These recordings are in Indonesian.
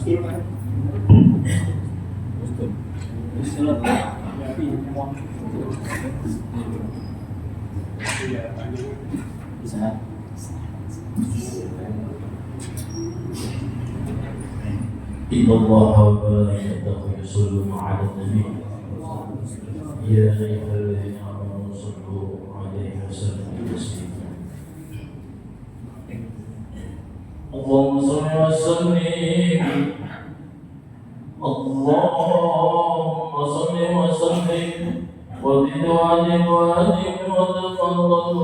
إن الله وملائكته يصلون على النبي يا أيها الذين آمنوا صلوا عليه وسلموا تسليما اللهم صل وسلم اللهم صل وسلم وزد وعلم وأدم وتفضل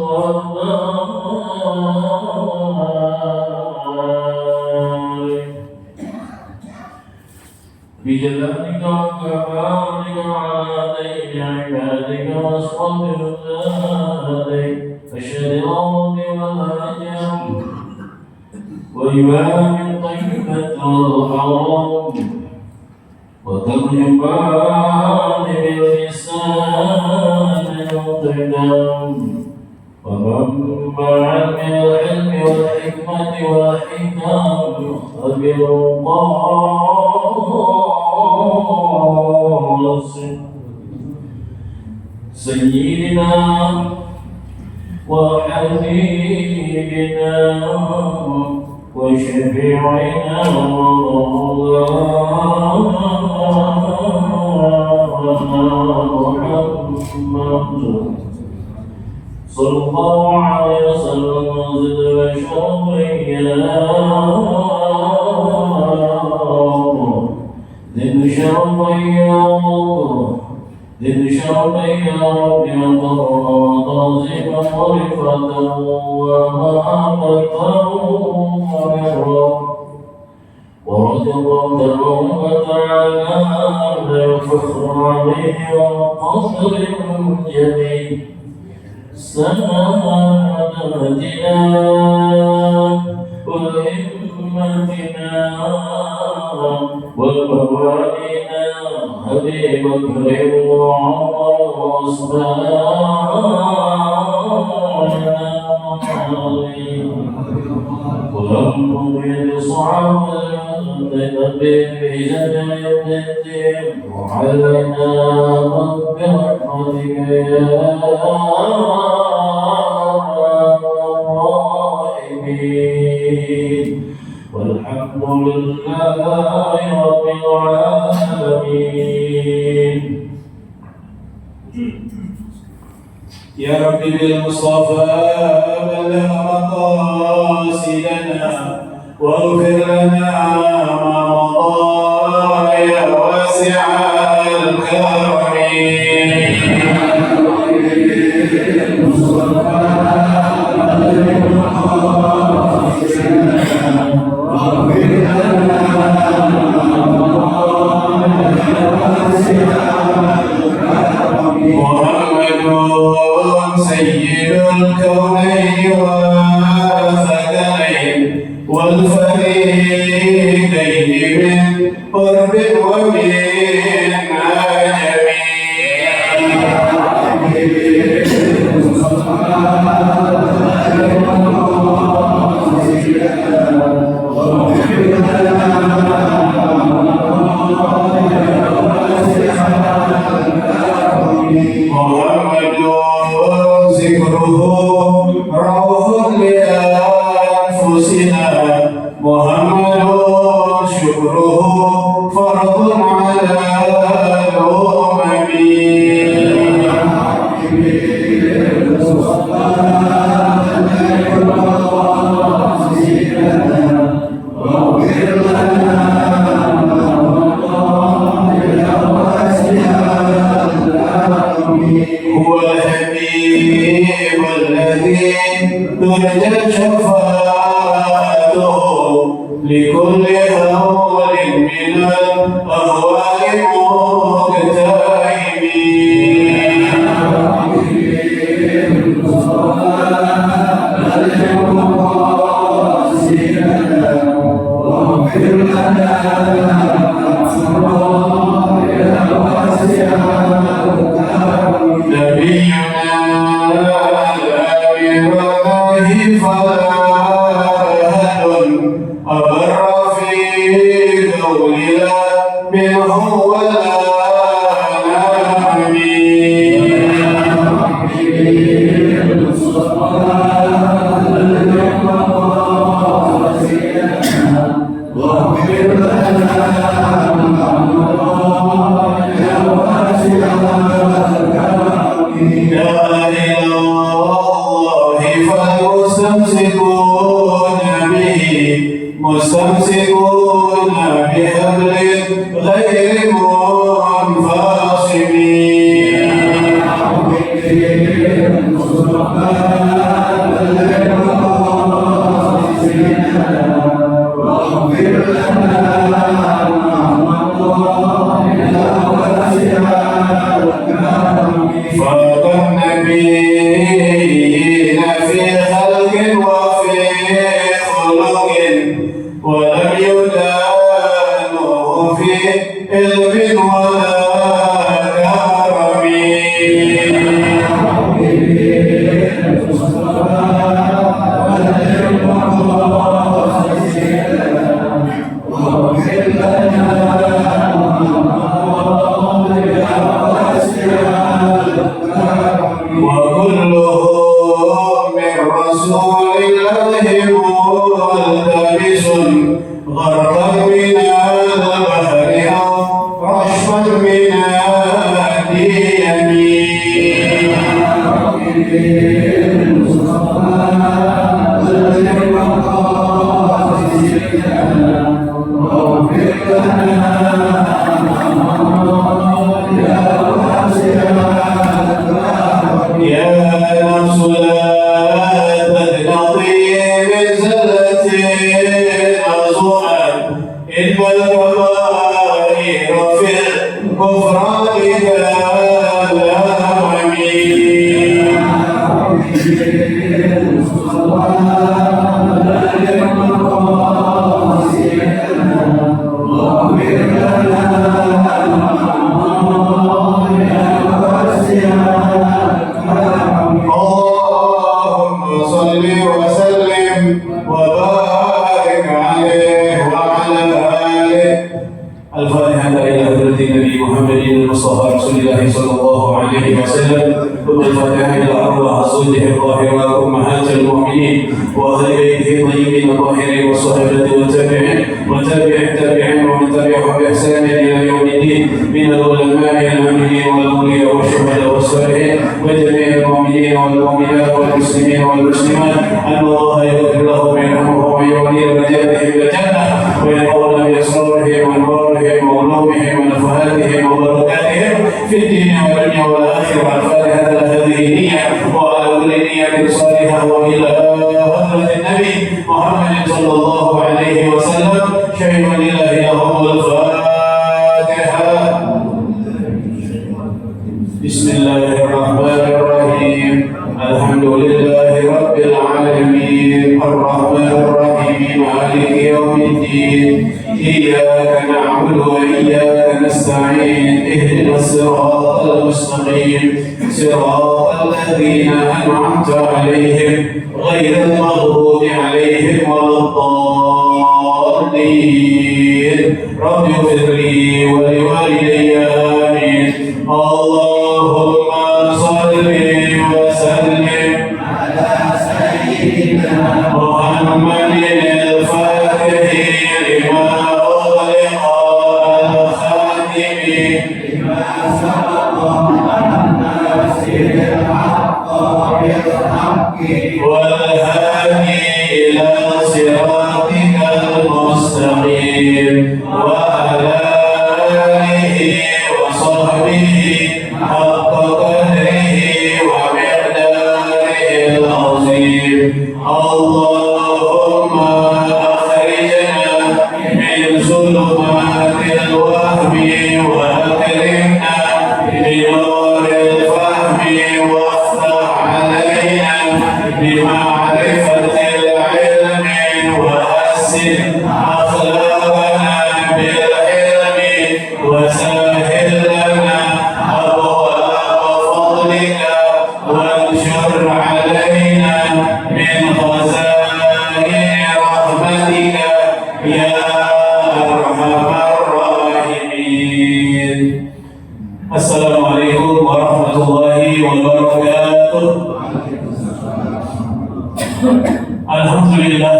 بجلالك وكمالك وعلى دين عبادك واصحاب ذاتك أشهد أن بملائكة وإمام الطيبة والحرام وترجمان باللسان المقدم ومنبع من العلم والحكمة والحكام وبالقاص سيدنا وحبيبنا وشفيعنا محمد صلى الله عليه وسلم وزد وشرف زد شرف زد شرف ربي وتعظيما ورفعة ومحبة وبرا ورضي الله تبارك وتعالى عن الفخر عليه وقصر جميل سادتنا وإمتنا وموالينا أبي بكر وعمر وعثمان ولم صعب بإذن الدين وعلينا برحمتك يا الراحمين والحمد لله رب العالمين. يا رب بالمصطفى بلغ مقاصدنا واغفر لنا ما مضى يا واسع الكرم. سيد الكونين والثقلين والفريقين من قرب ومن عجم. هو الحبيب الذي ترجى شفاعته لكل هول من الأهوال حول لا منه ولا مستمسكون بحبل غير فوق النبيين في خلق وفي خلق ولم يدانوه في علم ولا وكلهم من رسول الله ملتبس غرقا من البحر أو رشفا من الفاتحة إلى حضرة النبي محمد المصطفى رسول الله صلى الله عليه وسلم ثم الفاتحة إلى أرواح أزواجه الطاهرات أمهات المؤمنين وأهل بيته الطيبين الطاهرين والصحابة والتابعين وتابع التابعين ومن تبعهم بإحسان إلى يوم الدين من العلماء العاملين والأولياء والشهداء والصالحين وجميع المؤمنين والمؤمنات والمسلمين والمسلمات أن الله يغفر لهم ويرحمهم ويولي رجالهم الجنة ويقول بأسرارهم وأنوارهم وعلومهم ونفحاتهم وبركاتهم في الدين والدنيا والآخرة. الفاتحة هذه نية وعلى كل نية صالحة وإلى حضرة النبي محمد صلى الله عليه وسلم شيء لله لهم الفاتحة. بسم الله الرحمن الرحيم الحمد لله رب العالمين الرحمن الرحيم مالك يوم الدين إياك نعبد وإياك نستعين اهدنا الصراط المستقيم صراط الذين أنعمت عليهم غير المغضوب عليهم ولا الضالين. رب اغفر لي ولوالدي آمين. اللهم صل وسلم على سيدنا محمد الفاتح لما أغلق الخاتم لما سبق الناصر الحق بالحق والهادي إلى صراطك المستقيم وعلى آله وصحبه حق قدره ومقداره العظيم. اللهم أخرجنا من ظلمات الوهم وأكرمنا بنور الفهم وافتح علينا بمعرفة العلم وحسن أخلاقنا بالعلم وسهل لنا أبواب فضلك وانشر علينا من خزائن رحمتك يا أرحم arhamar rahimin. Assalamualaikum warahmatullahi wabarakatuh. Alhamdulillah.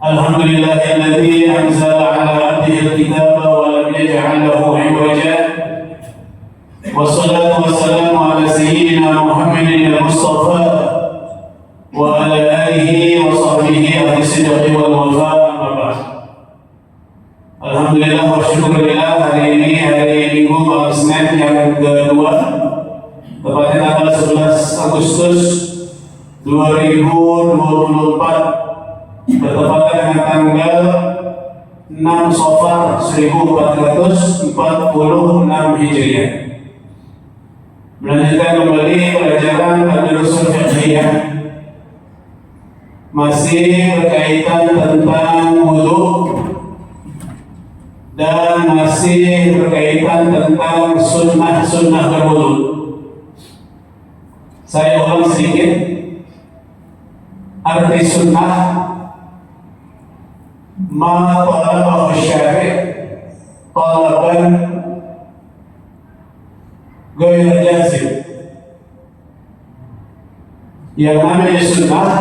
Alhamdulillahilladzi anzala ala abdihi al-kitaba wa lam yaj'al lahu 'iwaja. Wassalatu wassalamu ala sayyidina Muhammadin al-Mustafa wa ala alihi wa sahbihi ahli sidqi wal wafa. Alhamdulillah wa syukurillah, hari ini hari Minggu malam Senin yang kedua, tepatnya tanggal 11 Agustus 2024, bertepatan dengan tanggal 6 Safar 1446 Hijriah. Melanjutkan kembali pelajaran Ad-Durusul Fiqhiyah, masih berkaitan tentang wudu dan masih berkaitan tentang sunnah berwudu. Saya ulang sedikit. Arti sunnah, ma talabahu syari' talaban ghairu jazim. Yang namanya sunnah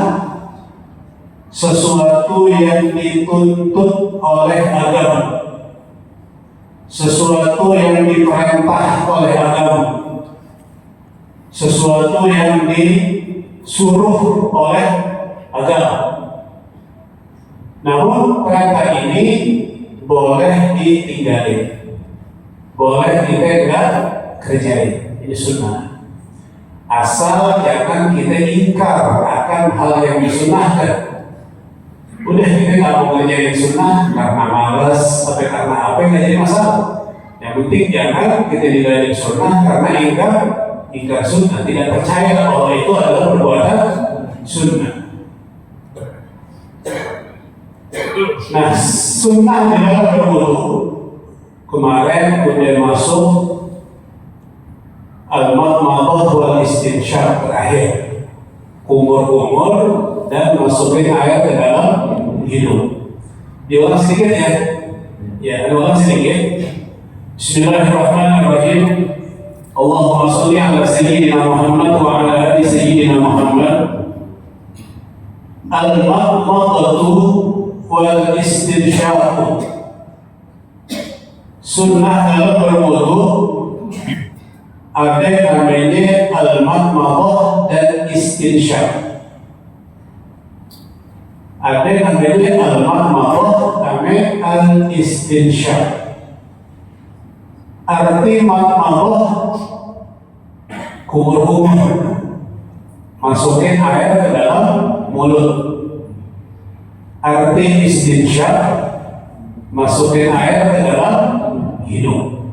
sesuatu yang dituntut oleh agama, sesuatu yang diperintah oleh agama, sesuatu yang disuruh oleh agama. Namun perintah ini boleh ditinggalin, boleh kita enggak kerjain. Ini sunnah. Asal jangan kita ingkar akan hal yang disunahkan. Udah kita nggak mau ngerjain sunnah karena malas atau karena apa, nggak jadi masalah. Yang penting jangan kita ninggalin sunnah karena ingkar sunnah, tidak percaya bahwa itu adalah perbuatan sunnah. Nah, sunnah di dalam berwudu kemarin udah masuk al-madmadah wal istinsyaq terakhir, kumur-kumur dan masukin air ke dalam hidung. Diulang sedikit ya. Ya, diulang sedikit. Bismillahirrahmanirrahim. Allahumma shalli ala sayyidina Muhammad wa ala ali sayyidina Muhammad. Al-madmadatu wal istinsyaq. Sunnah dalam berwudu ada namanya al-madmadah dan istinsyaq. Ada namanya al-madmadah, namanya al-istinsyaq. Arti madmadah kumur-kumur, masukin air ke dalam mulut. Arti istinsyaq, masukin air ke dalam hidung.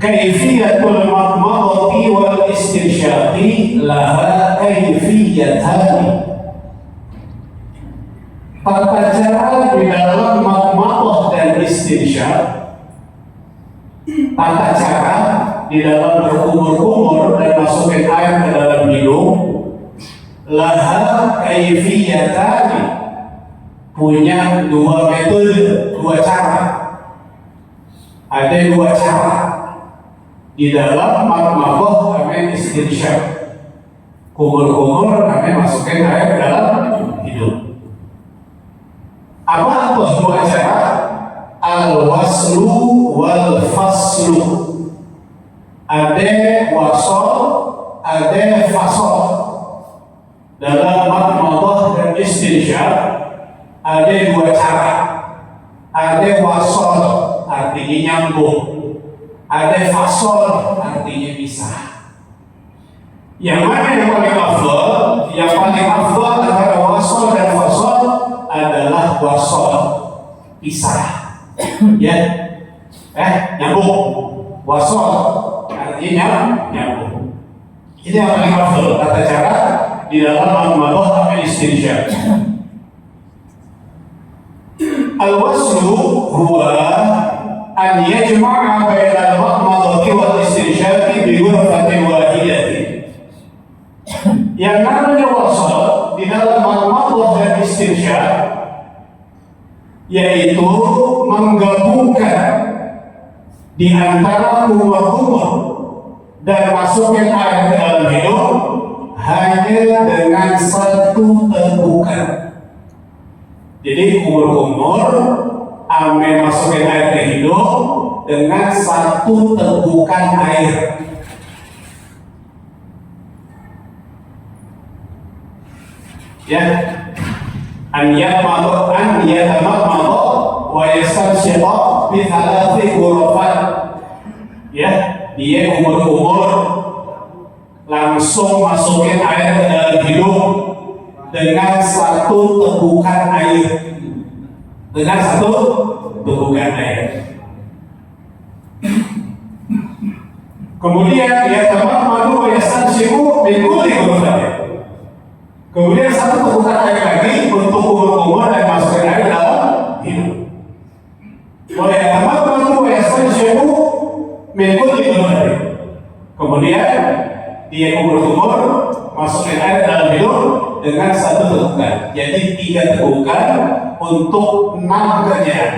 Kaifiyatul madmadati wal istinsyaqi laha kaifiyatan. Tata cara di dalam madmadah dan istinsyaq, tata cara di dalam berkumur-kumur dan masukin air ke dalam hidung, laha kaifiyatan, punya dua metode, dua cara. Ada dua cara di dalam madmadah namanya istinsyaq, kumur-kumur namanya masukin air ke dalam hidung. Apa dua cara? Al-waslu wal faslu. Ada wasol, ada fasol. Dalam madmadah dan istinsyaq ada dua cara. Ada wasol, artinya nyambung. Ada fasol, artinya pisah. Yang mana yang paling afdal? Yang paling afdal antara wasol dan fasol adalah wasol, pisah. Ya, nyambung. Wasol artinya nyambung. Ini yang paling afdal tata cara di dalam madmadah dan istinsyaq. Al-waslu huwa an yajma'a baina al-madmadati wal istinsyaqi bi ghurfatin wahidatin. Yang namanya wasal di dalam madmadah dan istinsyaq yaitu menggabungkan di antara kumur-kumur dan masukin air ke dalam hidung hanya dengan satu tegukan. Jadi kumur-kumur ambil masukin air ke hidung dengan satu tegukan air. Ya, an yatamadmadu wa yastanshiqa bi thalathi ghurafat. Ya, dia kumur-kumur langsung masukin air ke dalam hidung dengan satu tegukan air. Dengan satu tegukan air. Kemudian dia tamadmadu wa yastanshiqu min kulli ghurafat. Kemudian satu tegukan air lagi untuk kumur-kumur dan masukkan air dalam hidung. Boleh tamadmadu wa yastanshiqu min kulli ghurafat. Kemudian dia kumur-kumur masukkan air dalam hidung dengan satu tegukan. Jadi 3 tegukan untuk 6 kerjaan.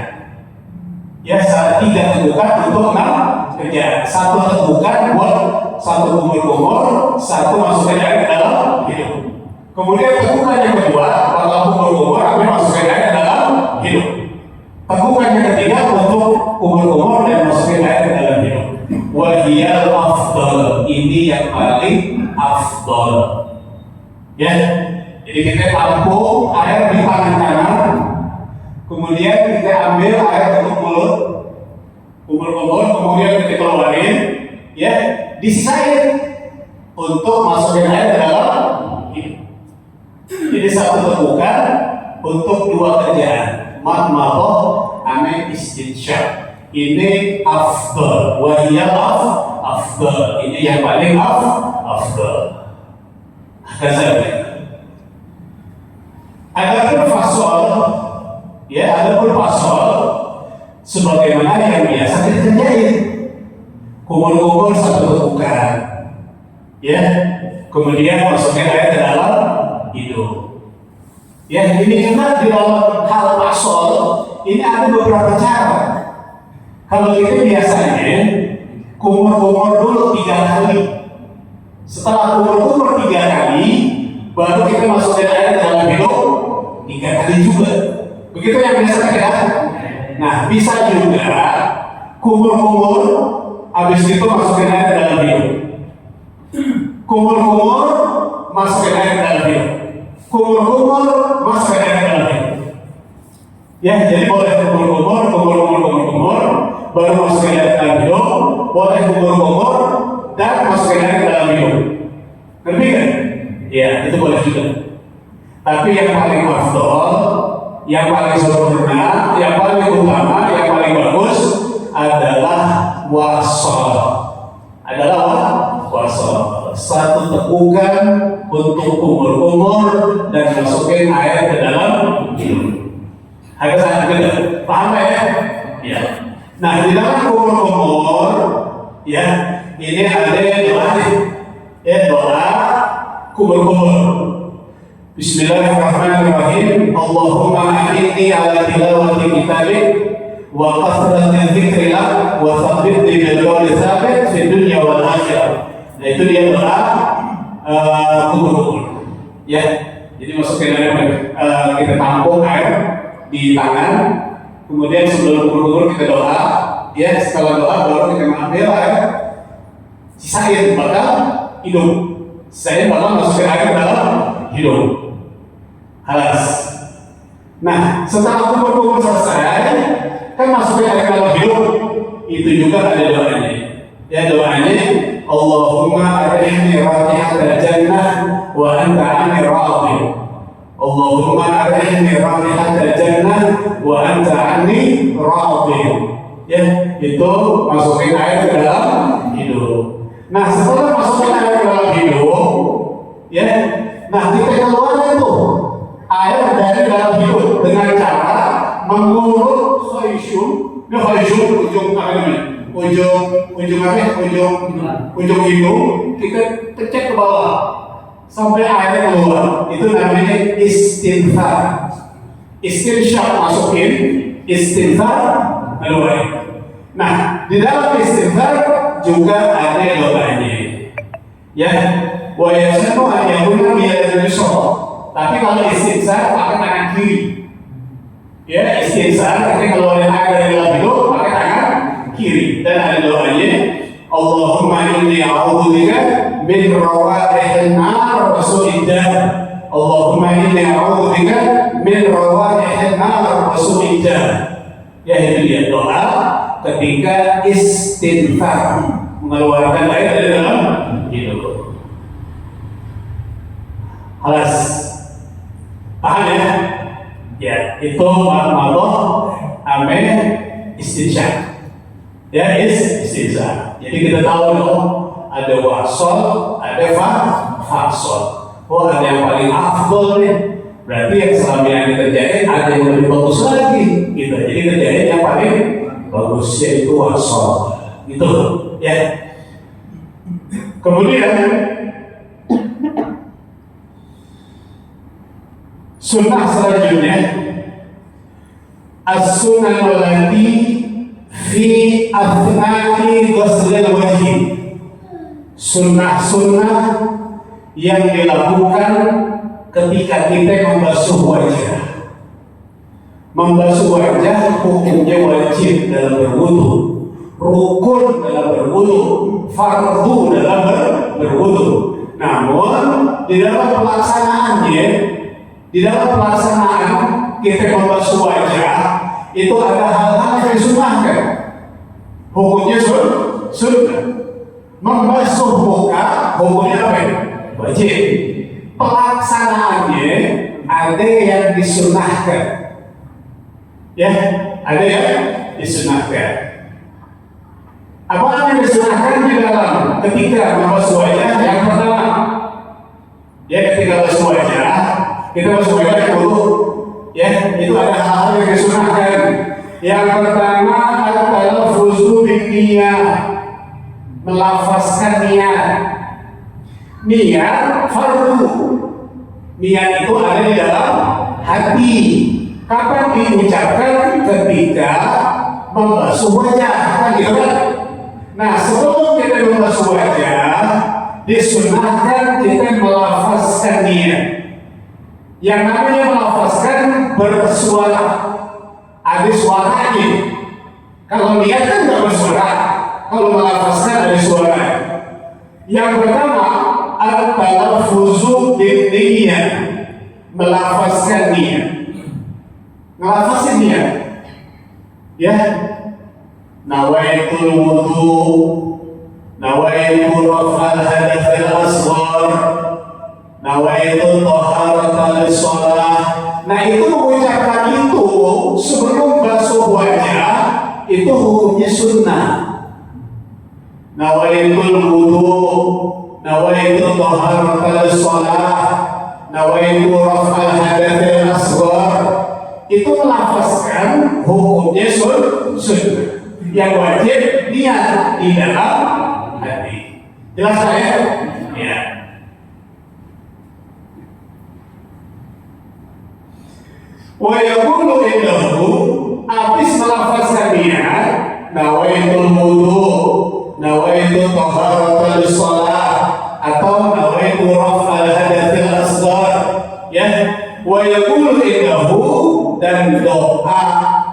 Ya, 3 tegukan untuk 6 kerjaan. 1 tegukan buat satu kumur-kumur, 1 masukkan air ke dalam hidung. Kemudian tegukan yang kedua, kalau kumur-kumur ambil masukkan air ke dalam hidung. Tegukan yang ketiga untuk kumur-kumur dan masukkan air ke dalam hidung. Wahiyal afdal, ini yang paling afdal. Ya, jadi kita tampung air di tangan kanan, kemudian kita ambil air untuk mulut, kumur-kumur, kemudian kita keluarin, ya, disisain untuk masukin air ke dalam hidung. Jadi satu tegukan untuk 2 kerjaan, madmadah ame istinsyaq. Ini afdal, wahiyal afdal. Ini yang paling afdal. Adapun fasol, ya, adapun fasol sebagaimana yang biasa kita kerjain. Kumur-kumur satu tegukan, ya, kemudian masukkan air ke dalam hidung. Ya, ini juga di dalam hal fasol ini ada beberapa cara. Kalau itu biasanya kumur-kumur dulu 3 kali. Setelah kumur-kumur 3 kali, baru kita masukkan air ke dalam hidung 3 kali juga. Begitu yang biasa kita. Nah, bisa juga kumur-kumur, habis itu masukkan air ke dalam hidung. Kumur-kumur, masukkan air ke dalam hidung. Kumur-kumur, masukkan air ke dalam hidung. Ya, jadi boleh kumur-kumur, baru masukkan air ke dalam hidung. Boleh kumur-kumur dan masukkan air ke dalam hidung. Ngerti kan? Ya, itu boleh juga. Tapi yang paling afdal, yang paling sempurna, yang paling utama, yang paling bagus adalah wasol. Satu tegukan untuk kumur-kumur dan masukin air ke dalam hidung. Agak sangat beda. Paham ya? Ya. Nah, di dalam kumur-kumur, ya, ini ada doa nih. Ya, doa kumur-kumur. Bismillahirrahmanirrahim. Allahumma a'inni ala tilawati kitabik wa qasrati dzikrillah wa tsabbitni bil qawli tsabit fid dunya wal akhirah. Nah, itu dia doa kumur-kumur. Ya. Jadi masukin air, kita tampung air di tangan, kemudian sebelum kumur-kumur kita doa. Ya, setelah doa baru kita mengambil air, sisain bakal hidung. Sisain bakal masukin air ke dalam hidung. Halas. Nah, setelah kumur-kumur selesai, kan masukin air ke dalam hidung. Itu juga ada doanya. Ya, doanya Allahumma arihni ratihatal jannah wa anta 'anni radhi. Allahumma arihni ratihatal jannah wa anta 'anni radhi. Ya, itu masukin air ke dalam hidung. Nah, setelah masukin air ke dalam hidung, ya, nah kita keluarin tuh air dari dalam hidung dengan cara mengurut khayshum, ujung apa namanya? Ujung hidung kita cek ke bawah sampai airnya keluar. Itu namanya istinthar. Istinsyaq masukin, istinthar keluarin. Nah, di dalam istinthar juga ada doanya. Ya, wa yasanu an yakuna bi yadil yusra. Tapi kalau istinsyaq pakai tangan kiri. Ya, istinsyaq pakai keluarin air dari dalam hidung pakai tangan kiri. Dan ada doanya, Allahumma inni a'udzubika min rawaihin nar wa su'id dar. Allahumma inni a'udzubika min rawaihin nar wa su'id dar. Ya, itu dia doa ketika istinthar, mengeluarkan air dari dalam hidung. Halas, paham ya? Ya, itu malah ame istinsyaq. Ya, istinsyaq. Jadi kita tahu dong, ada wasol, ada fasol. Oh, ada yang paling afdol nih. Berarti yang selama yang dikerjain ada yang lebih bagus lagi. Gitu. Jadi kerjain yang paling bagus yaitu wasol. Gitu, ya. Kemudian sunnah selanjutnya as-sunnah allati fi athnai ghuslil wajhi. Sunnah-sunnah yang dilakukan ketika kita membasuh wajah. Membasuh wajah hukumnya wajib dalam berwudu, rukun dalam berwudu, fardu dalam berwudu. Namun di dalam pelaksanaannya, di dalam pelaksanaan kita membasuh wajah itu ada hal-hal yang disunnahkan. Hukumnya sunnah. Membasuh muka hukumnya apa? Wajib. Pelaksanaannya ada yang disunnahkan. Ya, ada yang disunnahkan. Apa yang disunnahkan di dalam ketika membasuh wajah? Yang pertama, ya ketika membasuh wajah, kita basuh wajah dulu. Ya, itu ada hal-hal yang disunnahkan. Yang pertama adalah fuzu binniyah, melafazkan niat. Niat fardu. Niat itu ada di dalam hati. Kapan diucapkan? Ketika membasuh wajah, kan gitu kan? Nah, sebelum kita membasuh wajah, disunnahkan kita melafazkan niat. Yang namanya melafazkan bersuara, ada suaranya. Kalau niat kan nggak bersuara, kalau melafazkan ada suara. Yang pertama adalah fuzu binniyah, melafazkan niat. Melafazkan niat, ya. Nawaitul wudu, nawaitul raf'al hadatsal asghar, nawaitul taharatal shalah. Nah, itu mengucapkan itu sebelum basuh wajah itu hukumnya sunnah. Nawaitul wudu, nawaitul taharatal shalah, nawaitul raf'al hadatsal asghar. Itu melafazkan hukumnya sunnah. Yang wajib niat di dalam hati. Jelas saya? Ya. Wa yaqulu indahu, habis melafazkan niat, nawaitul wudu, nawaitul taharatul shalah, atau nawaitul raf'al hadatsal asghar. Ya. Wa yaqulu indahu, dan doa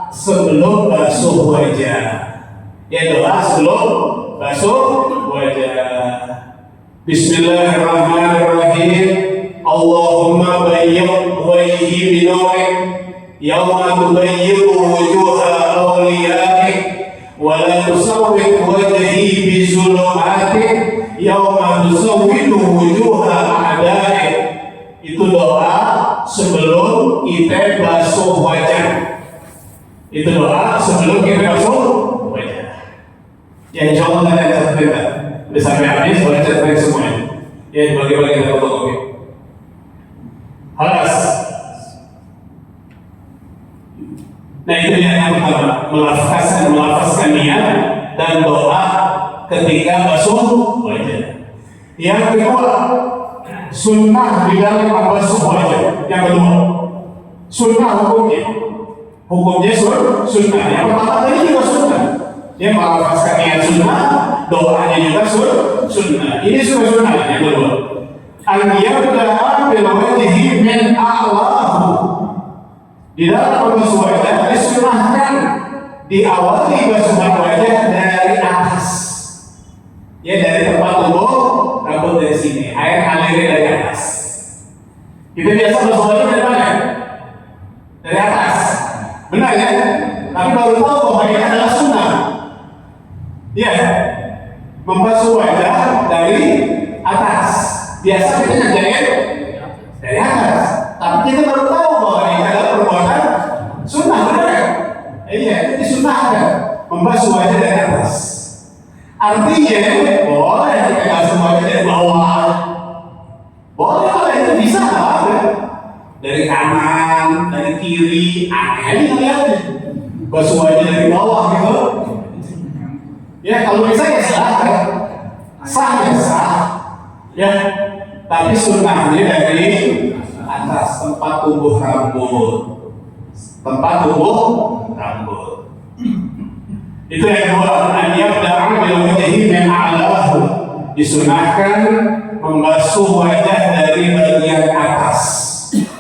sebelum basuh wajah. Ya, doa sebelum basuh wajah. Bismillahirrahmanirrahim. Allahumma bayyid wajhi binurek yawma tubayyidu wujuha awliyaik wa la tusawwid wajhi bizulumatik yawma tusawwidu wujuha a'daik. Itu doa sebelum kita basuh wajah. Itu doa sebelum kita basuh wajah. Ya, insya Allah nanti ada cerita. Udah sampai habis, boleh cerita semuanya. Ya, bagi-bagi kita fotokopi. Halas. Nah, itu yang pertama, melafazkan niat dan doa ketika basuh wajah. Yang kedua, sunnah di dalam membasuh wajah. Yang kedua, Sunnah hukumnya sunnah. Yang pertama tadi juga sunnah. Dia melafazkan niat sunnah, doanya juga sunnah. Ini sunnah yang kedua. Al-yabda'a bil wajhi min a'lahu. Di dalam basuh wajah disunahkan diawali basuh wajah dari atas. Ya, dari tempat tubuh, rambut dari sini, air mengalir dari atas. Kita biasa basuh wajah dari mana? Dari atas. Benar ya? Tapi baru tahu bahwa ini adalah sunnah. Ya, membasuh wajah dari atas. Biasa kita ngajarin dari atas, tapi kita baru tahu bahwa ini adalah perbuatan sunnah, benar? Iya, itu disunnahkan membasuh wajah dari atas. Artinya boleh kita basuh wajah dari bawah, boleh kalau itu bisa, dari kanan, dari kiri, aneh lihatnya basuh wajah dari bawah gitu. Ya kalau bisa ya sah. Ya, tapi sunnahnya dari atas tempat tubuh rambut. Itu yang kedua, an yabda'a bil wajhi min a'lahu. Disunahkan membasuh wajah dari bagian atas,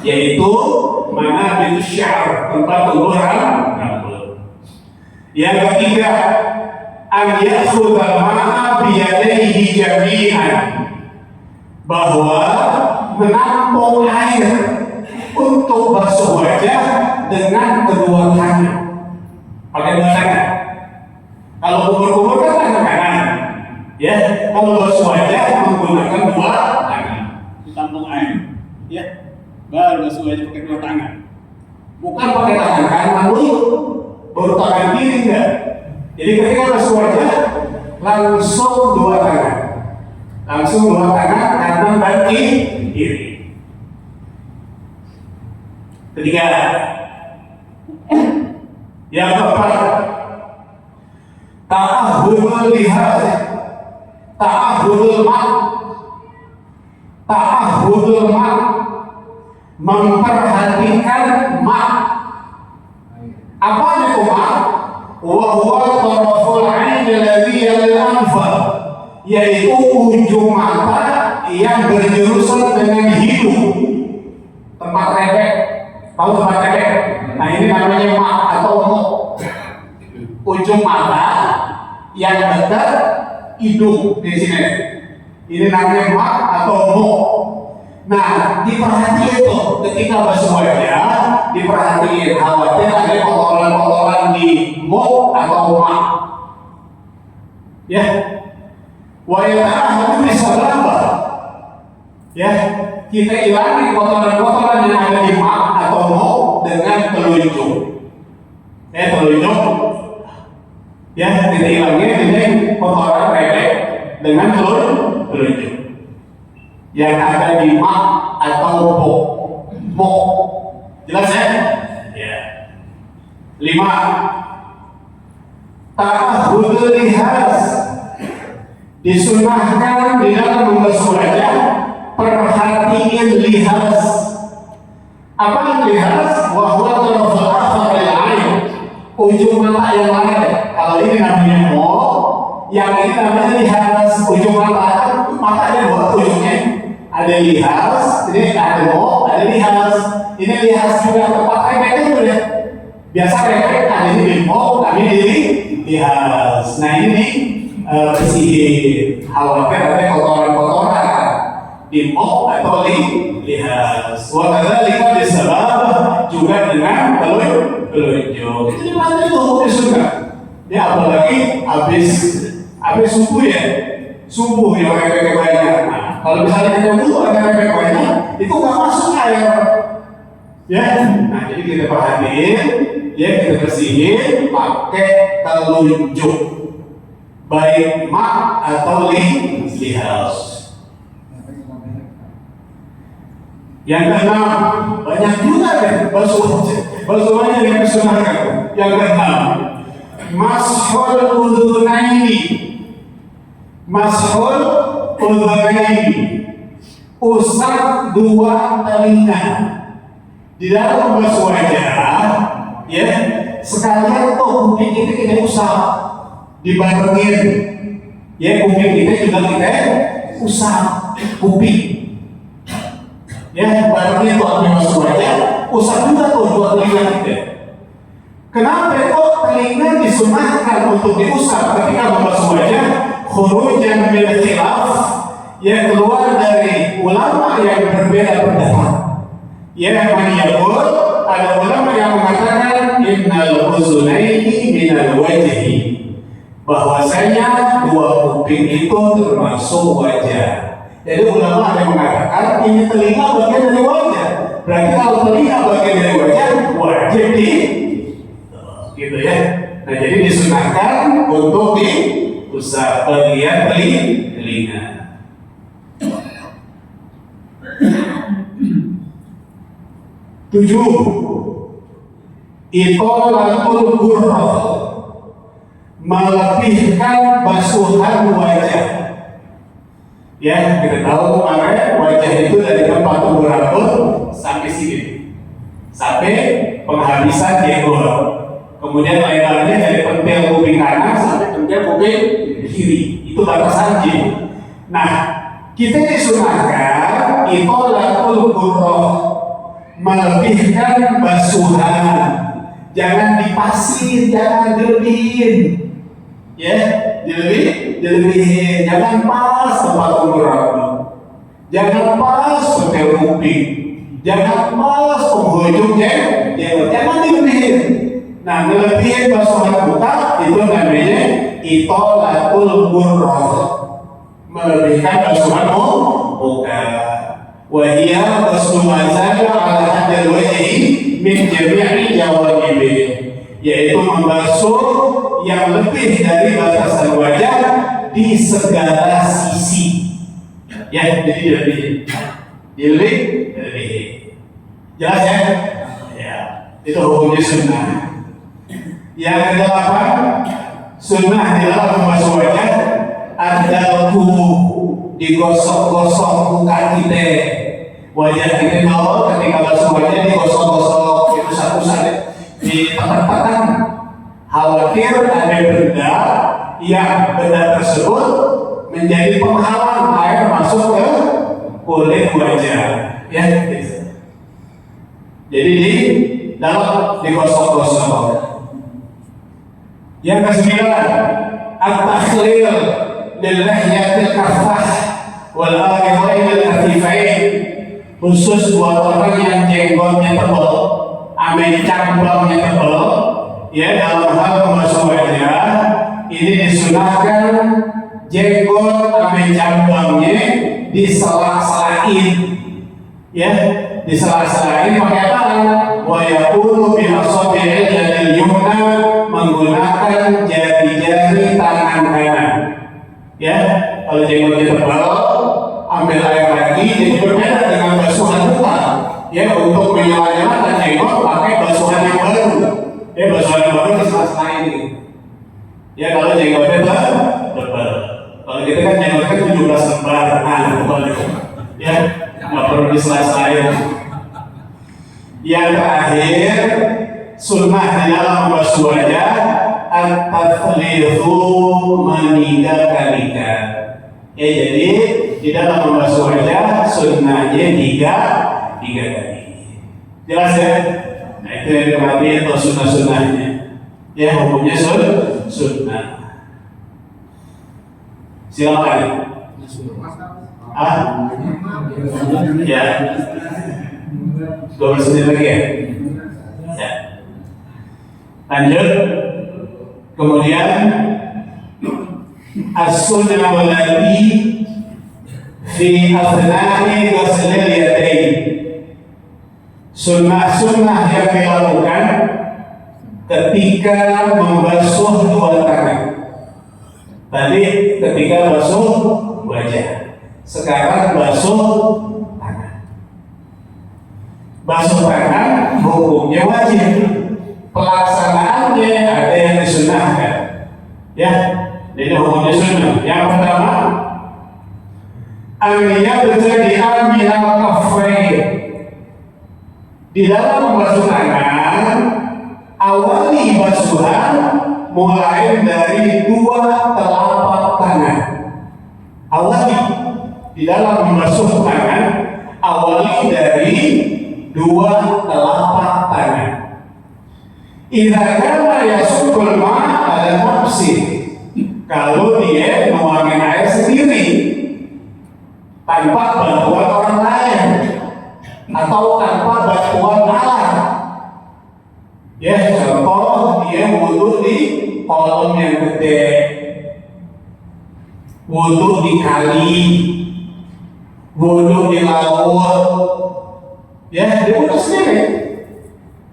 yaitu mana itu sya'r, tempat tubuh rambut. Yang ketiga, an ya'khudha ma'a biyadayhi jami'an, bahwa menampung air untuk basuh wajah dengan kedua tangan, pakai dua tangan. Kalau kumur-kumur kan tangan kanan, ya. Kalau basuh wajah menggunakan dua tangan, ditampung air, ya. Baru basuh wajah pakai dua tangan, bukan pakai tangan kanan dulu, baru tangan kiri enggak. Jadi ketika basuh wajah langsung dua tangan. Kanan dan kiri. Ketiga, yang keempat, ta'ahudul lihaz, ta'ahudul mak, memperhatikan mak. Apa itu mak? Wa huwa taraful 'ain alladhi yal-anfa, yaitu ujung mata yang berjurusan dengan hidung, tempat rebek. Tahu tempat rebek? Nah ini namanya mak atau mo. Ujung mata yang dekat hidung di sini. Ini namanya mak atau mo. Nah, diperhatiin tuh ketika basuh wajah, diperhatiin khawatir ada kotoran-kotoran di mo atau mak. Ya. Wa yata'ahadu bisalabah. Ya, kita hilangi kotoran-kotoran yang ada di mak atau mo dengan telunjuk. Telunjuk. Ya, kita hilangi dengan kotoran rebek dengan telunjuk. Yang ada di mak atau mo. Jelas ya? Ya. 5. Ta'ahudul lihaz. Disunahkan di dalam membasuh wajah perhatiin lihaz. Apa yang lihaz? Wa huwa taraful akhar lil 'ain, ujung mata yang lain. Kalau ini namanya mo, yang ini namanya lihaz. Ujung mata ada dua ujungnya. Ada lihaz, ini ada mo, ada lihaz. Ini lihaz juga tempat rebeknya juga. Biasa rebek ada di mo, kami di lihaz. Nah ini bersihin, khawatir ada kotoran-kotoran di mo atau di lihaz. Wakadzalika bisalabah, juga dengan telunjuk. Itu dimana itu hukumnya sunnah. Ya apalagi habis subuh ya, subuh yang rebek banyak. Nah, kalau misalnya kita dulu ada rebek banyak, itu nggak masuk air. Ya, nah jadi kita perhatiin, ya kita bersihin pakai telunjuk, baik mak atau lihaz. Yang keenam, banyak juga deh basuhannya yang disunahkan. Yang keenam, mashul udhunaini, usap dua telinga. Di dalam membasuh wajah, ya, sekalian tuh kuping kita usah dibarengin. Ya, kuping kita juga kita usah kuping. Ya, barengin tuh membasuh wajah, usah juga tuh dua telinga kita. Kenapa itu telinga disunahkan untuk diusap ketika membasuh wajah? Khurujan min khilaf, ya, keluar dari ulama yang berbeda pendapat. Ya, ada ulama yang mengatakan innal uzunaini minal wajhi, bahwasanya dua kuping itu termasuk wajah. Jadi ulama ada yang mengatakan ini telinga bagian dari wajah. Berarti kalau telinga bagian dari wajah, wajib gitu ya. Nah, jadi disunahkan untuk diusap bagian telinga. Tujuh, itolatul ghurrah, melebihkan basuhan wajah. Ya, kita tahu kemarin wajah itu dari tempat tumbuh rambut sampai sini, sampai penghabisan jenggot. Kemudian lebarnya dari pentil kuping kanan sampai pentil kuping kiri, itu batasan jenggot. Nah, kita disunahkan itolatul ghurrah, melebihkan basuhan, jangan dipasir, jangan dilebihin, ya, dilebihin, jangan pas tempat tumbuh rambut, jangan pas pentil kuping, jangan pas penghujung jenggot, jangan dilebihin. Nah, ngelebihin basuhan muka itu namanya itolatul ghurrah, melebihkan basuhan muka. Wahia ghuslu ma zada ala haddil wajhi min jami'i jawanibi, yaitu membasuh yang lebih dari batasan wajah di segala sisi. Ya, jadi lebih. Jelas ya? Ya, itu hukumnya sunnah. Yang kedelapan, sunnah di dalam membasuh wajah adalah digosok-gosok muka kita. Wajah kita tahu ketika basuh wajah digosok-gosok, itu usap-usap di tekan-tekan. Khawatir ada benda yang benda tersebut menjadi penghalang air masuk ke kulit wajah. Ya, gitu. Jadi di dalam digosok-gosok. Yang kesembilan, at-takhlil lil-lihyatil kaffah wal aridain al-khafifain, khusus buat orang yang jenggotnya tebal, amin cambangnya tebal, ya, dalam hal membasuh wajah ini disunahkan jenggot amin cambangnya disela-selain, ya, disela-selain pakai apa? Wa yaqulu bi asabi'il yadil yumna, menggunakan jari-jari tangan kanan. Ya, kalau jenggotnya tebal, ambil air lagi, jadi berbeda dengan basuhan muka. Ya, untuk menyela-nyelakan jenggot pakai basuhan yang baru. Ya, basuhan yang baru disela-selain ini. Ya, kalau jenggotnya tebal. Kalau kita kan jenggotnya 17 lembar, tebal itu. Ya, nggak perlu disela-selain. Yang terakhir, sunnah di dalam membasuh wajah at-tathlithu maniga-kalika. Ya, jadi di dalam membasuh wajah sunnahnya tiga kali. Jelas ya? Nah, itu yang diperhatikan atau sunnah-sunnahnya. Ya, hukumnya sunnah. Silakan. Ya. 12 menit lagi ya? Ya. Lanjut. Kemudian as-sunnah allati fi athnai ghuslil yadain, sunnah-sunnah yang dilakukan ketika membasuh dua tangan. Tadi ketika basuh wajah, sekarang basuh tangan. Basuh tangan hukumnya wajib, pelaksanaannya ada yang disunahkan. Ya, jadi hukumnya sunnah. Yang pertama, an-niyatu minal kaffain, Di dalam membasuh tangan, awali basuhan mulai dari dua telapak tangan. Awali di dalam membasuh tangan, awali dari dua telapak tangan. Idza kana yasukul ma' ala nafsi, kalau dia nuangin air sendiri tanpa bantuan orang lain atau tanpa bantuan alat. Ya, contoh dia wudhu di kolam yang gede, wudhu di kali, wudhu di laut. Ya, dia wudhu sendiri.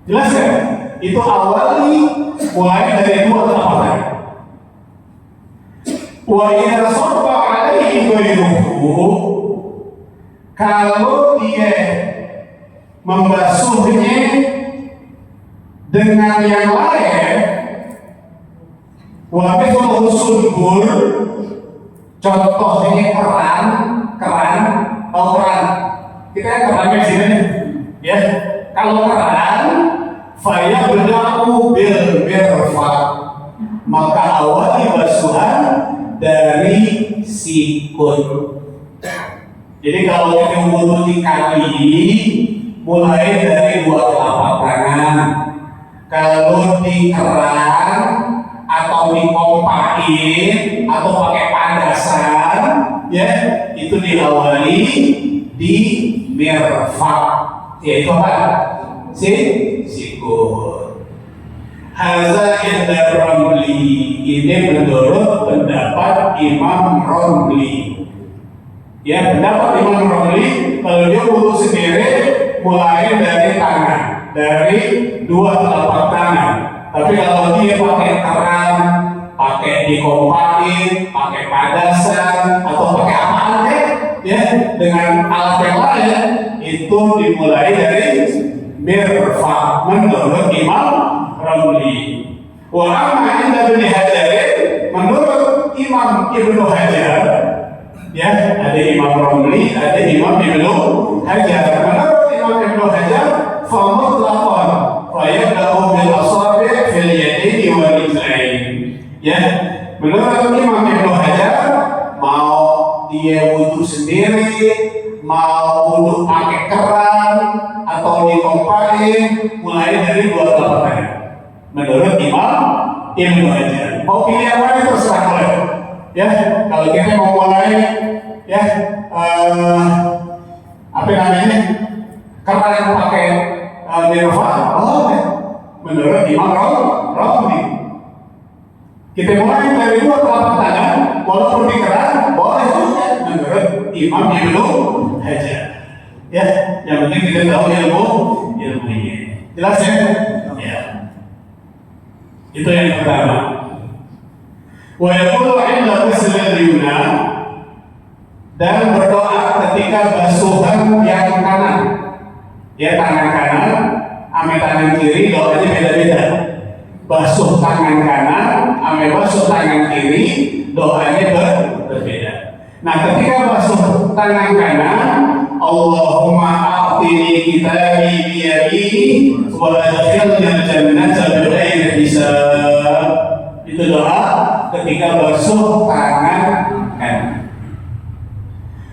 Jelas ya? Itu awali mulai dari dua telapak tangan. Wa idza sabba alaihi ghairuhu, kalau dia membasuhnya dengan yang lain, wa mithlu sulbur, contohnya keran, atau keran. Kita kerannya di sini, ya. Kalau keran, faya berdaku bil mirfaq, maka awali basuhan dari sikut. Jadi kalau kita wudhu di kali, mulai dari dua telapak tangan. Kalau di keran atau dikompakin atau pakai padasan, ya itu diawali di mirfaq, yaitu apa? Sikut. Hadza inda Ramli, ini menurut pendapat Imam Ramli. Ya, pendapat Imam Ramli, kalau dia wudhu sendiri mulai dari tangan, dari dua telapak tangan. Tapi kalau dia pakai keran, pakai dikompakin, pakai padasan, atau pakai apaan ya, dengan alat yang lain, itu dimulai dari mirfaq menurut Imam Ramli. Wa amma inda Ibnu Hajar, menurut Imam Ibnu Hajar, ya ada Imam Ramli, ada Imam Ibnu Hajar. Menurut Imam Ibnu Hajar, fa mutlaqan fa yabda'u bil asabi' fil yadaini wal rijlain. Ya, menurut Imam Ibnu Hajar, mau dia wudhu sendiri, mau wudhu pakai keran atau dikompakin, mulai dari dua telapak tangan. Menurut Imam Ibnu Hajar, mau pilih yang mana terserah boleh. Ya, kalau kita mau mulai, ya apa namanya, keran yang pakai mirfaq, menurut Imam Ramli. Kita mulai dari dua telapak tangan, walaupun di keran boleh juga menurut Imam Ibnu Hajar. Ya, yang penting kita tahu ilmunya. Jelas ya? Ya. Itu yang pertama. Wa yaqulu 'inda ghusl al-yumna, dan berdoa ketika basuhan yang kanan. Ya, tangan kanan ame tangan kiri doanya beda-beda. Basuh tangan kanan ame basuh tangan kiri doanya berbeda. Nah, ketika basuh tangan kanan, Allahumma a'tini kitabi biyamini wa adkhilni al-jannata bighairi hisab. Itu doa ketika basuh tangan kanan.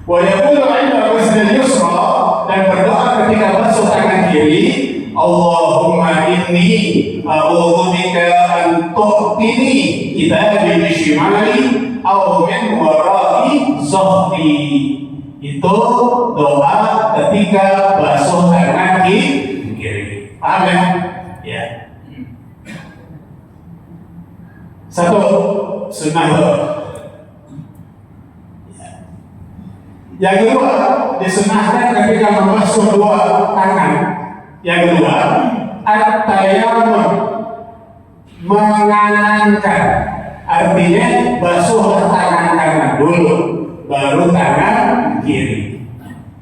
Wa yaqulu 'inda ghusl al-yusra, dan berdoa ketika basuh tangan kiri, Allahumma inni a'udzubika an tu'tini kitabi bishimali aw min wara'i zahri. Itu doa ketika basuh tangan kiri. Paham ya? Ya. Satu sunnah. Yang kedua, disunahkan ketika membasuh dua tangan. Yang kedua, at-tayammum, menganankan. Artinya basuh tangan kanan dulu, baru tangan kiri.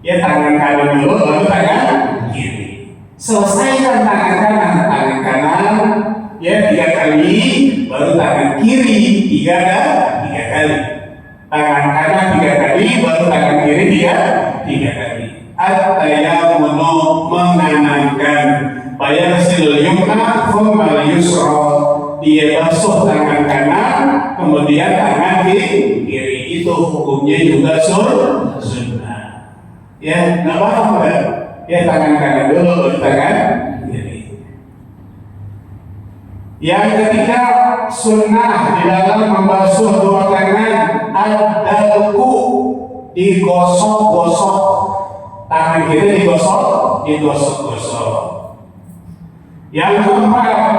Ya, tangan kanan dulu, baru tangan kiri. Selesaikan tangan kanan, ya 3 kali, baru tangan kiri 3 kali. Tangan kanan 3 kali, baru tangan kiri 3 kali. at-tayammunu menganangkan, fayaghsilul yumna thumma yusra, dia basuh tangan kanan kemudian tangan kiri. Itu hukumnya juga sunnah. Ya, nggak apa-apa kan? Ya, tangan kanan dulu baru tangan kiri. Yang ketiga, sunnah di dalam membasuh dua tangan ad-dalku, digosok-gosok. Tangan kiri digosok-gosok. Yang keempat,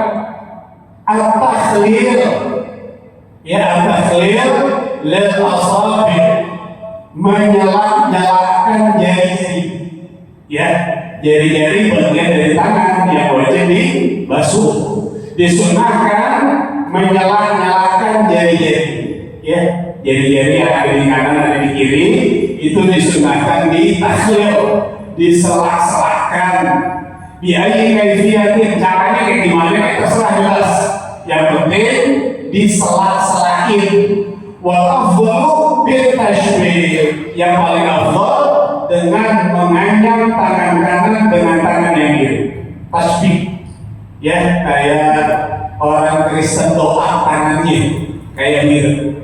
at-takhlil. Ya, at-takhlil lil asabi', menyelak-nyelakkan jari. Ya, jari-jari bagian dari tangan yang wajib dibasuh. Disunahkan menyelak-nyelakkan jari-jari. Ya, jari-jari yang ada di kanan ada di kiri itu disunahkan ditakhlil, diselak-selakkan. Biayi kaifiyatin, caranya kayak gimana kayak terserah jelas. Yang penting diselak-selakin. Wal afdalu bil tashbih, yang paling afdal dengan menganyam tangan kanan dengan tangan yang kiri. Tasbih. Ya, kayak orang Kristen doa tangannya kayak gitu.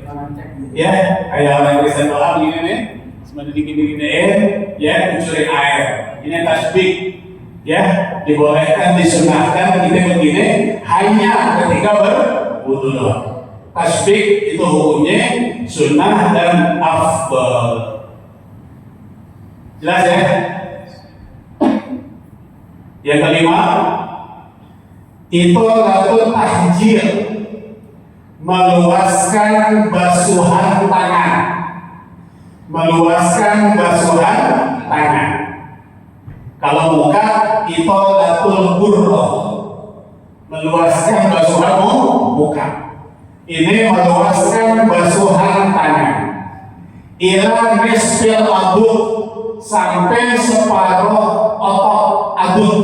Ya, kayak orang Kristen doa begini nih, semuanya dikit-dikitin, ya, kucurin air. Ini tasbih. Ya, dibolehkan, disunahkan kita begini hanya ketika berwudu doang. Tasbih itu hukumnya sunnah dan afdal. Jelas ya? Yang kelima, itolatul tahjil, meluaskan basuhan tangan. Meluaskan basuhan tangan. Kalau muka, itolatul burroh, meluaskan basuhan muka. Ini meluaskan basuhan tangan. Ila nisfil adud, sampai separuh otot adud,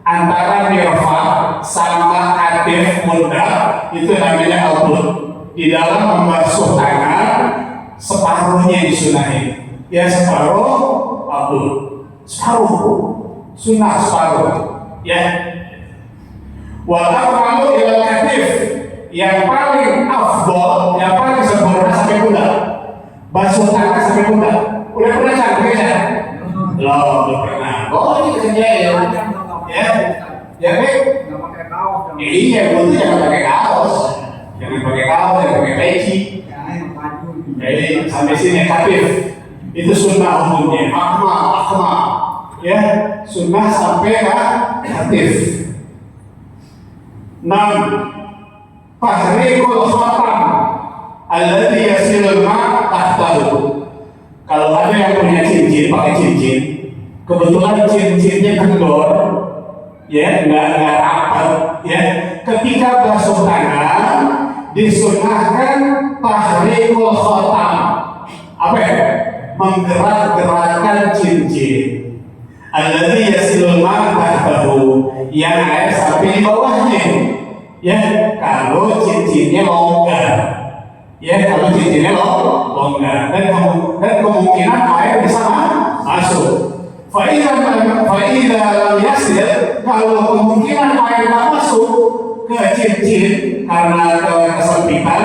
antara mirfa sama katif pundak, itu namanya adud. Di dalam membasuh tangan, separuhnya disunahi. Ya, separuh adud, separuh sunnah, separuh. Ya. Wal afdalu ila katif, yang paling afdal, yang paling sempurna sampai pundak. Basuh tangan sampai pundak. Udah pernah capek ya? Belum pernah. Oh, ini kerja ya. Ya, ya, nggak pakai kaos. Iya, butuh jangan pakai kaos. Jangan pakai kaos, jangan pakai peci. Jadi sampai sini kafif. Itu sunnah umumnya. Akma. Ya, sunnah sampai kafif. 6. Tahrikul khatam alladhi yasilul ma' tahtahu. Kalau ada yang punya cincin, pakai cincin, kebetulan cincinnya kendor, ya, nggak rapat, ya, ketika basuh tangan disunahkan tahrikul khatam. Apa ya? Menggerak-gerakkan cincin. Alladhi yasilul ma' tahtahu, yang air sampai di bawahnya. Ya, kalau cincinnya longgar, ya, kalau cincinnya longgar, dan kemungkinan air bisa masuk. Faidah lam yasir, kalau kemungkinan air tak masuk ke cincin karena kesempitan,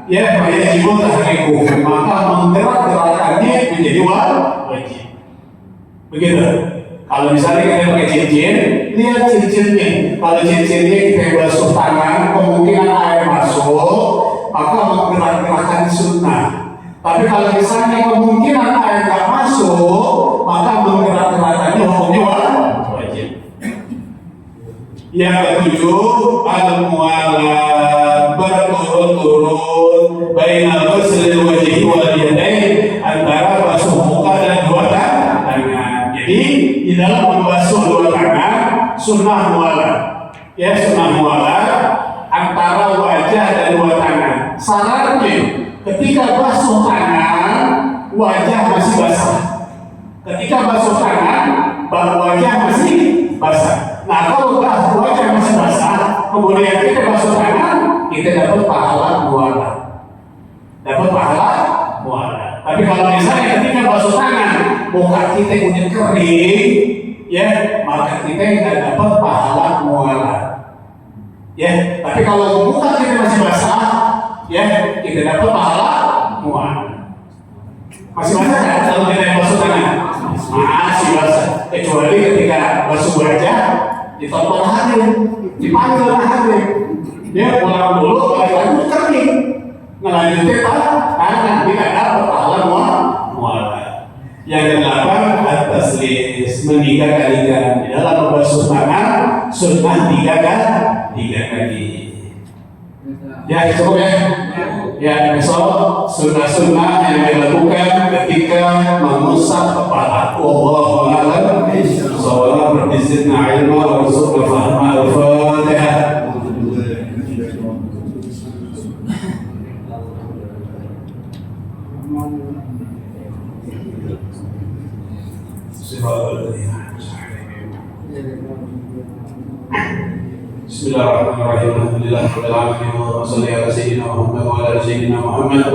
ya, wajib tahriku, maka menggerak-gerakannya menjadi wajib. Begitu. Kalau misalnya kita pakai cincin, lihat cincinnya. Kalau cincinnya kita basuh tangan, kemungkinan air masuk, maka menggerak-gerakkan sunnah. Tapi kalau misalnya kemungkinan air tak masuk, maka menggerak-gerakkannya hukumnya wajib. Yang ketujuh, al-muwalat, berturut-turut bainal ghusli wajhi wal yadain, antara basuh muka dan dua tangan. Jadi di dalam membasuh dua tangan sunnah muwalat. Ya, sunnah muwalat antara wajah dan dua tangan. Syaratnya ketika basuh tangan wajah masih basah. Ketika basuh tangan wajah masih basah. Nah, kalau wajah masih basah, kemudian kita basuh tangan, kita dapat pahala muwalat. Dapat pahala muwalat. Tapi kalau misalnya ketika basuh tangan muka kita udah kering, ya maka kita nggak dapat pahala mualah. Ya, tapi kalau muka kita masih basah, ya kita dapat pahala mualah. Masih basah kan? Kalau kita yang basuh tangan, masih basah. Kecuali ketika basuh wajah, ditelepon hadir, dipanggil hadir. Dia pulang dulu, balik lagi kering. Ngelanjutin tangan, tidak dapat pahala mualah. Yang kedelapan, at-taslis, 3 kali kan. Di dalam membasuh tangan, sunnah 3 kali. Ya, cukup ya. Ya, besok sunnah-sunnah yang dilakukan ketika mengusap kepala. Wallahu a'lam. Sallallahu berzidna ilma wa rizqna fahma al-Fatihah. Bismillahirrahmanirrahim. Alhamdulillahirabbil alamin wa shalli ala sayyidina Muhammad wa ala sayyidina Muhammad.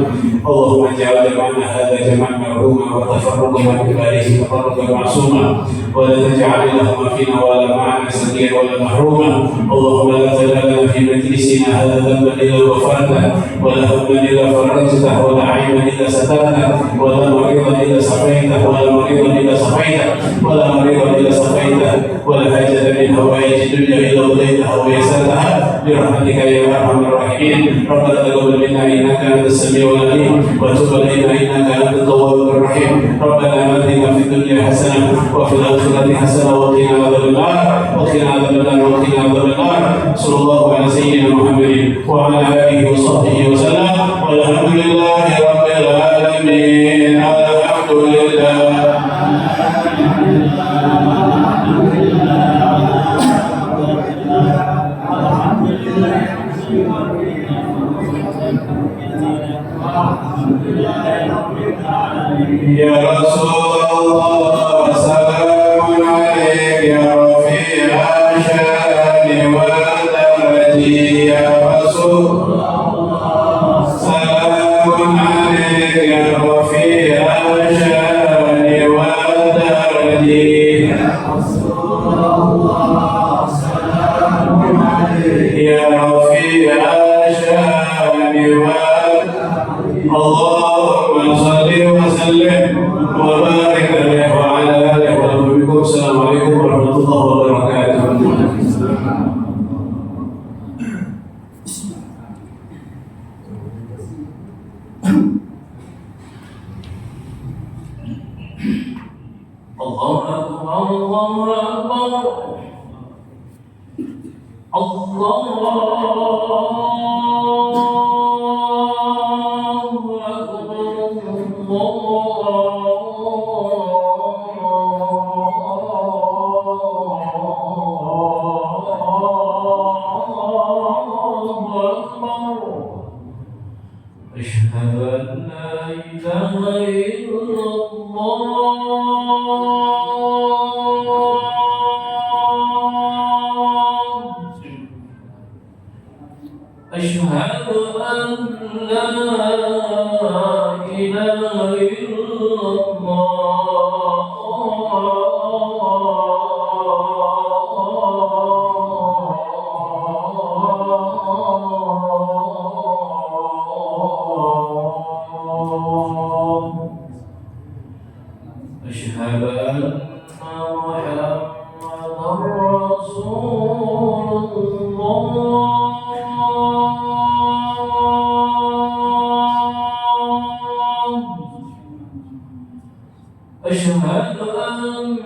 Allahumma ja'al jam'ana hadha jam'an marhuma wa tafarraqana min ba'dihi tafarruqan ma'suma wa la taj'al lahum fina wa la ma'ana sagiran wa la mahruma. Allahumma la tad'a lana fi majlisina hadha dhanban illa ghafarta wa la hamman illa farajta wa la 'ayban illa satarta wa la maridan illa safaita wa la maridan illa safaita wa la maridan illa safaita wa la hajatan min hawaij dunya illa qadaitaha wa yassartaha bi rahmatika ya arhamar rahimin. Rabbana taqabbal minna innaka antas samiul alim wa tub alaina innaka antat tawwabur rahim. Rabbana atina fid dunya hasanah wa fil akhirati hasanah wa qina adzabannar wa qina adzabannar wa qina adzabannar. Sallallahu ala sayyidina Muhammadin wa ala alihi wa sahbihi wa sallam. Walhamdulillahi rabbil alamin. Alhamdulillah. Ya Rasulullah, salamun alaik ya rafi'a syani wa daraji. Ya Rasulullah, salamun alaik ya rafi'a syani wa daraji. Ya Rasulullah, salamun alaik ya rafi'a syani wa Allahumma salli wa sallim wa barik alaihi wa ala alihi wa sahbihi. Assalamualaikum warahmatullahi wabarakatuh. Allahu Akbar, Allahu Asyhadu an la ilaha illallah. Asyhadu an la ilaha أشهد أن محمدًا رسول الله. أشهد أن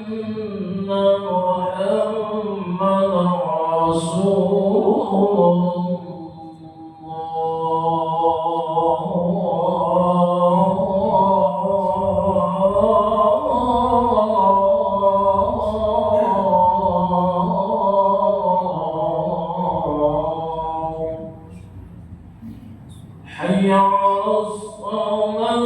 محمدًا رسول حي على الصلاة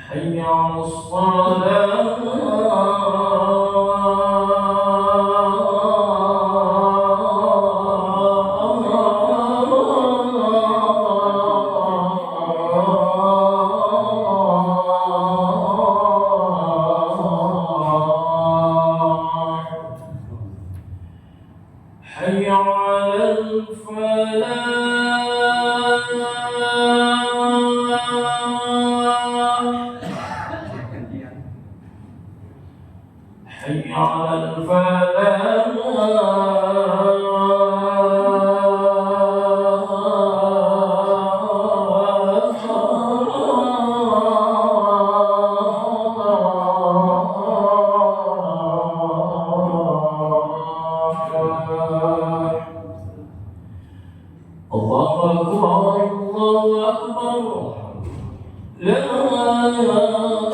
حي على الصلاة لا